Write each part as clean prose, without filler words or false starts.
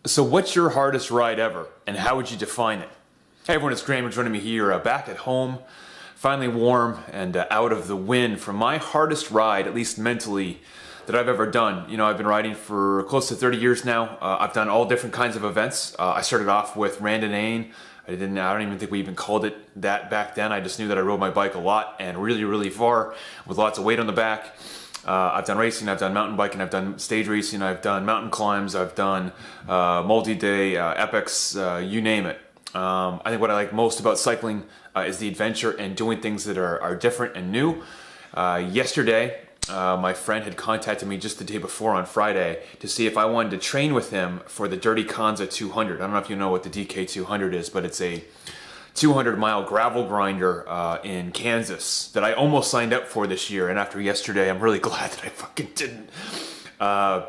So what's your hardest ride ever, and how would you define it? Hey everyone, it's Graham joining me here back at home, finally warm and out of the wind for my hardest ride, at least mentally, that I've ever done. You know, I've been riding for close to 30 years now. I've done all different kinds of events. I started off with randonnée. I don't even think we even called it that back then. I just knew that I rode my bike a lot and really far with lots of weight on the back. I've done racing, I've done mountain biking, I've done stage racing, I've done mountain climbs, I've done multi-day epics, you name it. I think what I like most about cycling is the adventure and doing things that are different and new. Yesterday, my friend had contacted me just the day before on Friday to see if I wanted to train with him for the Dirty Kanza 200. I don't know if you know what the DK 200 is, but it's a 200-mile gravel grinder in Kansas that I almost signed up for this year. And after yesterday, I'm really glad that I fucking didn't.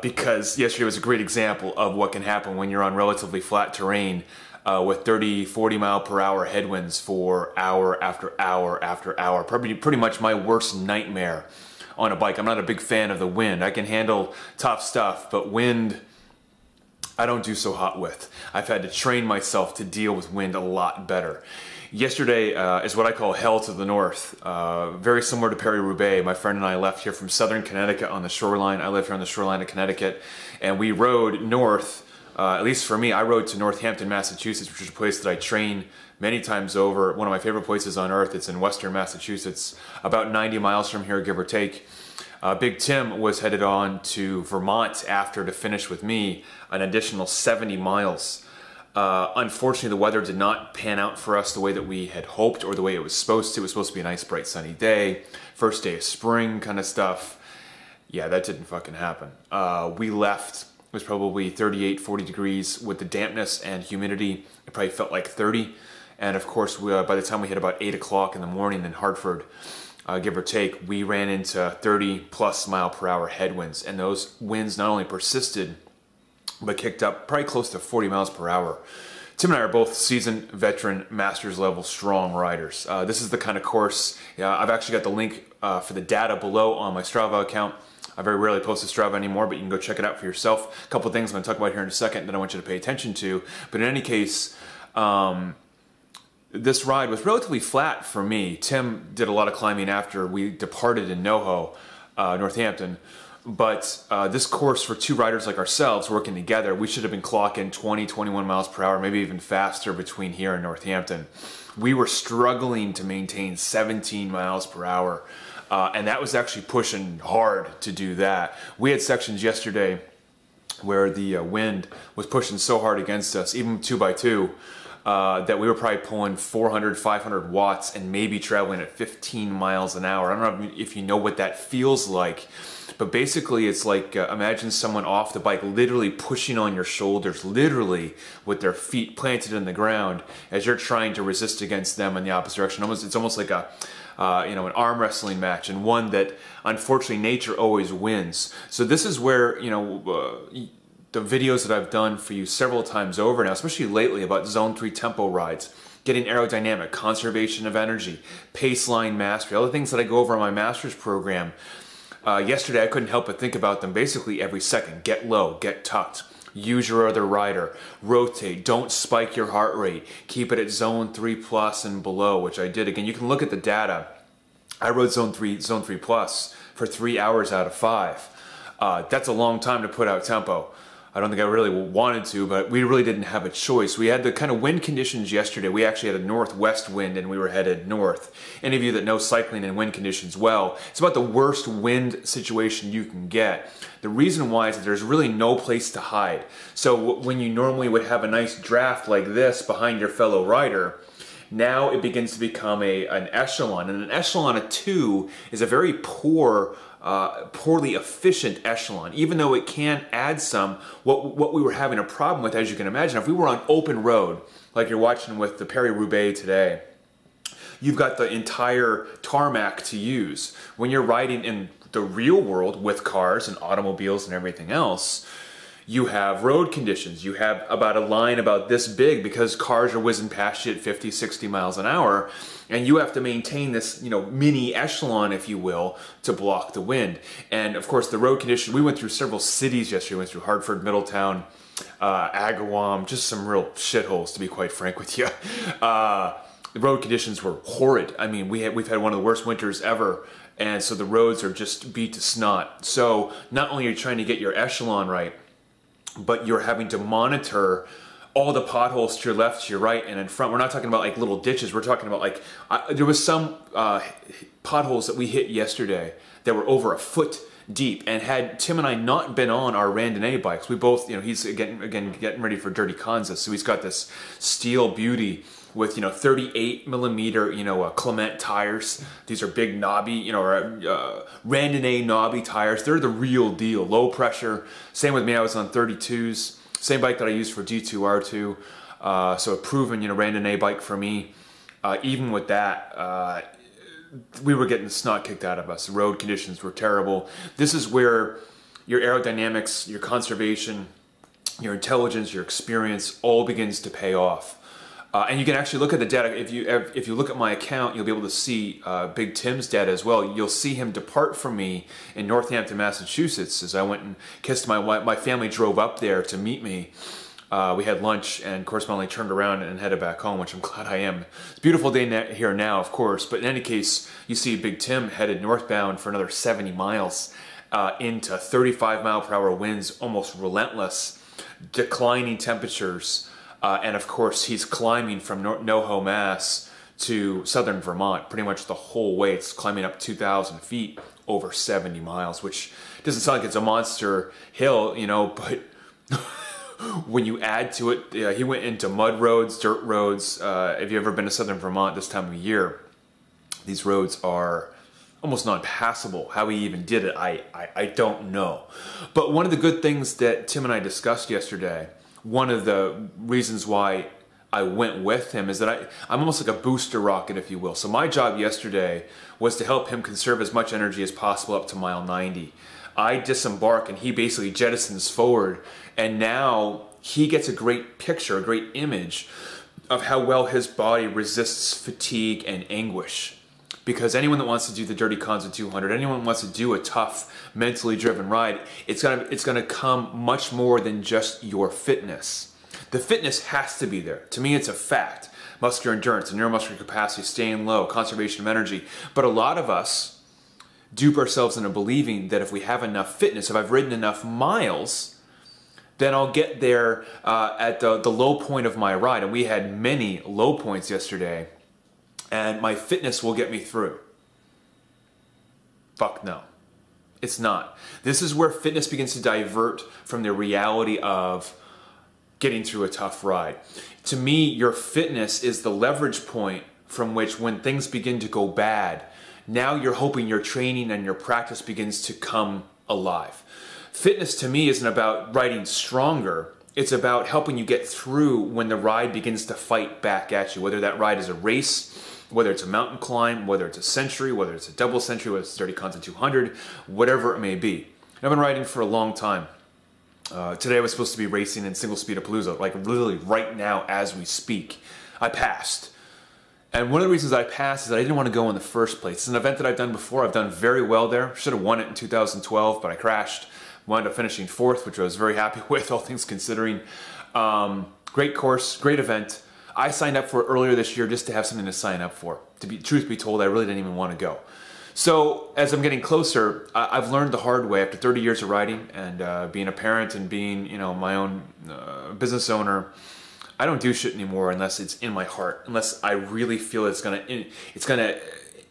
Because yesterday was a great example of what can happen when you're on relatively flat terrain with 30, 40 mile per hour headwinds for hour after hour after hour. Pretty much my worst nightmare on a bike. I'm not a big fan of the wind. I can handle tough stuff, but wind, I don't do so hot with. I've had to train myself to deal with wind a lot better. Yesterday is what I call hell to the north. Very similar to Paris-Roubaix. My friend and I left here from southern Connecticut on the shoreline. I live here on the shoreline of Connecticut. And we rode north, at least for me, I rode to Northampton, Massachusetts, which is a place that I train many times over. One of my favorite places on earth. It's in western Massachusetts, about 90 miles from here, give or take. Big Tim was headed on to Vermont after to finish with me an additional 70 miles. Unfortunately, the weather did not pan out for us the way that we had hoped or the way it was supposed to. It was supposed to be a nice, bright, sunny day, first day of spring kind of stuff. Yeah, that didn't fucking happen. We left, it was probably 38, 40 degrees with the dampness and humidity. It probably felt like 30. And of course, by the time we hit about 8 o'clock in the morning in Hartford, give or take, we ran into 30+ mile per hour headwinds, and those winds not only persisted but kicked up probably close to 40 miles per hour. Tim and I are both seasoned veteran masters level strong riders. This is the kind of course, I've actually got the link for the data below on my STRAVA account. I very rarely post to Strava anymore, but you can go check it out for yourself. A couple of things I'm going to talk about here in a second that I want you to pay attention to. But in any case, this ride was relatively flat for me. Tim did a lot of climbing after we departed in NOHO, Northampton. But this course for two riders like ourselves working together, we should have been clocking 20, 21 miles per hour, maybe even faster between here and Northampton. We were struggling to maintain 17 miles per hour. And that was actually pushing hard to do that. We had sections yesterday where the wind was pushing so hard against us, even 2x2, that we were probably pulling 400, 500 watts and maybe traveling at 15 miles an hour. I don't know if you know what that feels like, but basically it's like imagine someone off the bike literally pushing on your shoulders, literally with their feet planted in the ground as you're trying to resist against them in the opposite direction. It's almost like a an arm wrestling match, and one that unfortunately nature always wins. So this is where the videos that I've done for you several times over now, especially lately, about zone 3 tempo rides, getting aerodynamic, conservation of energy, pace line mastery, all the things that I go over on my master's program. Yesterday I couldn't help but think about them basically every second. Get low, get tucked, use your other rider, rotate, don't spike your heart rate, keep it at zone 3+ and below, which I did. Again, you can look at the data. I rode zone 3+ for 3 hours out of 5. That's a long time to put out tempo. I don't think I really wanted to, but we really didn't have a choice. We had the kind of wind conditions yesterday. We actually had a northwest wind and we were headed north. Any of you that know cycling and wind conditions well, it's about the worst wind situation you can get. The reason why is that there's really no place to hide. So when you normally would have a nice draft like this behind your fellow rider, now it begins to become an echelon. And an echelon of 2 is a very poorly efficient echelon, even though it can add some. What we were having a problem with, as you can imagine, if we were on open road, like you're watching with the Paris-Roubaix today, you've got the entire tarmac to use. When you're riding in the real world with cars and automobiles and everything else, you have road conditions. You have about a line about this big because cars are whizzing past you at 50, 60 miles an hour. And you have to maintain this, mini echelon, if you will, to block the wind. And of course, the road condition, we went through several cities yesterday. We went through Hartford, Middletown, Agawam, just some real shitholes, to be quite frank with you. The road conditions were horrid. I mean, we've had one of the worst winters ever, and so the roads are just beat to snot. So not only are you trying to get your echelon right, but you're having to monitor all the potholes to your left, to your right, and in front. We're not talking about like little ditches. We're talking about like, there was some potholes that we hit yesterday that were over a foot deep, and had Tim and I not been on our randonnée bikes, we both, he's getting ready for Dirty Kansas, so he's got this steel beauty with 38 millimeter Clement tires. These are big knobby, randonnée knobby tires. They're the real deal, low pressure. Same with me, I was on 32s. Same bike that I used for D2R2, so a proven randonnée bike for me. Even with that, we were getting the snot kicked out of us. The road conditions were terrible. This is where your aerodynamics, your conservation, your intelligence, your experience all begins to pay off. And you can actually look at the data. If you look at my account, you'll be able to see Big Tim's data as well. You'll see him depart from me in Northampton, Massachusetts, as I went and kissed my wife. My family drove up there to meet me. We had lunch and correspondingly turned around and headed back home, which I'm glad I am. It's a beautiful day here now, of course, but in any case, you see Big Tim headed northbound for another 70 miles into 35-mile-per-hour winds, almost relentless, declining temperatures, and of course, he's climbing from NOHO, Mass to southern Vermont pretty much the whole way. It's climbing up 2,000 feet over 70 miles, which doesn't sound like it's a monster hill, but when you add to it, he went into mud roads, dirt roads. If you've ever been to southern Vermont this time of year, these roads are almost non-passable. How he even did it, I don't know. But one of the good things that Tim and I discussed yesterday, one of the reasons why I went with him, is that I'm almost like a booster rocket, if you will. So my job yesterday was to help him conserve as much energy as possible up to mile 90. I disembark and he basically jettisons forward, and now he gets a great picture, a great image of how well his body resists fatigue and anguish. Because anyone that wants to do the Dirty Kansas 200, anyone who wants to do a tough, mentally driven ride, it's gonna come much more than just your fitness. The fitness has to be there. To me, it's a fact. Muscular endurance and neuromuscular capacity, staying low, conservation of energy. But a lot of us dupe ourselves into believing that if we have enough fitness, if I've ridden enough miles, then I'll get there at the low point of my ride. And we had many low points yesterday, and my fitness will get me through. Fuck no. It's not. This is where fitness begins to divert from the reality of getting through a tough ride. To me, your fitness is the leverage point from which, when things begin to go bad, now you're hoping your training and your practice begins to come alive. Fitness to me isn't about riding stronger. It's about helping you get through when the ride begins to fight back at you, whether that ride is a race, whether it's a mountain climb, whether it's a century, whether it's a double century, whether it's a Dirty Kansas 200, whatever it may be. I've been riding for a long time. Today I was supposed to be racing in single speed Palooza, like literally right now as we speak. I passed. And one of the reasons I passed is that I didn't want to go in the first place. It's an event that I've done before. I've done very well there. Should have won it in 2012, but I crashed. Wound up finishing 4th, which I was very happy with, all things considering. Great course, great event. I signed up for it earlier this year just to have something to sign up for. Truth be told, I really didn't even want to go. So as I'm getting closer, I've learned the hard way after 30 years of riding and being a parent and being, my own business owner. I don't do shit anymore unless it's in my heart, unless I really feel it's gonna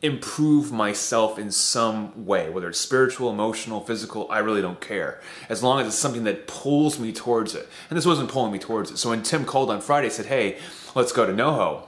improve myself in some way, whether it's spiritual, emotional, physical. I really don't care, as long as it's something that pulls me towards it. And this wasn't pulling me towards it. So when Tim called on Friday, said, "Hey, let's go to NOHO,"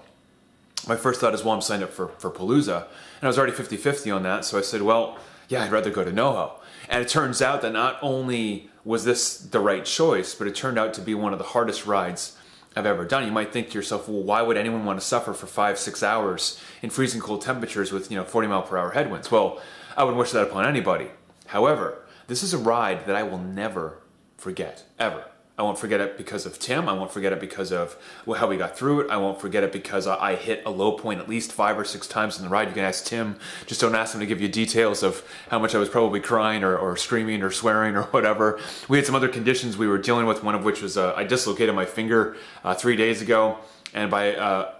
my first thought is, well, I'm signed up for Palooza, and I was already 50-50 on that. So I said, well, yeah, I'd rather go to NOHO. And it turns out that not only was this the right choice, but it turned out to be one of the hardest rides I've ever done. You might think to yourself, well, why would anyone want to suffer for 5-6 hours in freezing cold temperatures with 40-mile-per-hour headwinds? Well, I wouldn't wish that upon anybody. However, this is a ride that I will never forget, ever. I won't forget it because of Tim. I won't forget it because of how we got through it. I won't forget it because I hit a low point at least 5 or 6 times in the ride. You can ask Tim. Just don't ask him to give you details of how much I was probably crying or screaming or swearing or whatever. We had some other conditions we were dealing with, one of which was I dislocated my finger 3 days ago. And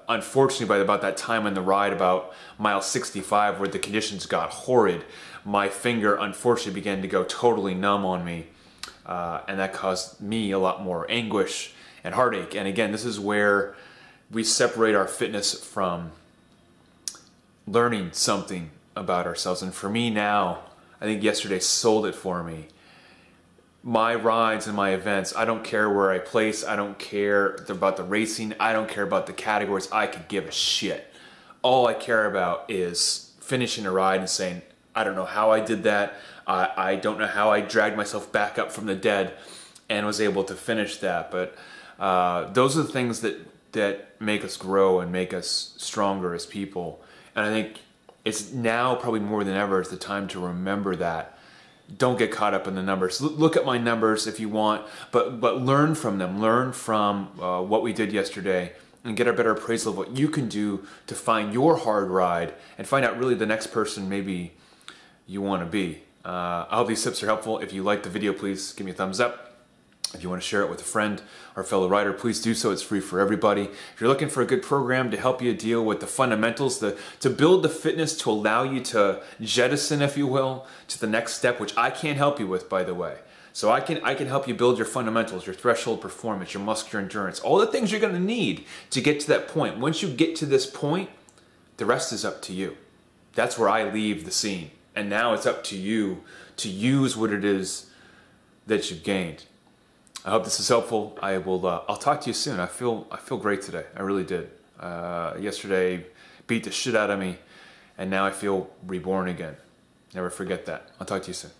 unfortunately, by about that time in the ride, about mile 65, where the conditions got horrid, my finger unfortunately began to go totally numb on me. And that caused me a lot more anguish and heartache. And again, this is where we separate our fitness from learning something about ourselves. And for me now, I think yesterday sold it for me. My rides and my events, I don't care where I place, I don't care about the racing, I don't care about the categories, I could give a shit. All I care about is finishing a ride and saying, I don't know how I did that, I don't know how I dragged myself back up from the dead and was able to finish that. But those are the things that make us grow and make us stronger as people. And I think it's now probably more than ever is the time to remember that. Don't get caught up in the numbers. Look at my numbers if you want, but learn from them. Learn from what we did yesterday and get a better appraisal of what you can do to find your hard ride and find out really the next person maybe you want to be. I hope these tips are helpful. If you liked the video, please give me a thumbs up. If you want to share it with a friend or fellow rider, please do so. It's free for everybody. If you're looking for a good program to help you deal with the fundamentals, to build the fitness to allow you to jettison, if you will, to the next step, which I can't help you with, by the way. So I can help you build your fundamentals, your threshold performance, your muscular endurance, all the things you're going to need to get to that point. Once you get to this point, the rest is up to you. That's where I leave the scene. And now it's up to you to use what it is that you've gained. I hope this is helpful. I'll talk to you soon. I feel great today. I really did. Yesterday beat the shit out of me, and now I feel reborn again. Never forget that. I'll talk to you soon.